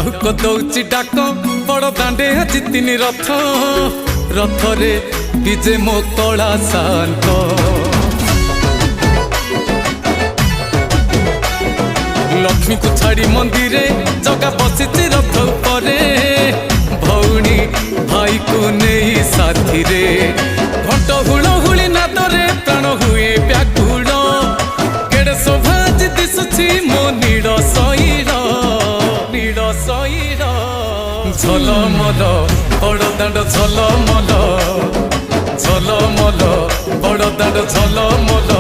डाक दौची डाक बड़ दांडे जितिन रथ रथरे विजे मो कला शांत लक्ष्मी को छाड़ी मंदिर जगा बसी रथ उपरे भौणी भाई को नहीं साथी रे घंट हुलहुली नादरे प्राण हुए व्याकुल केड़े शोभाज दिशुची मो नीड़ शईर झलमल बड़दाण्ड झलमल झलमल बड़दाण्ड झलमल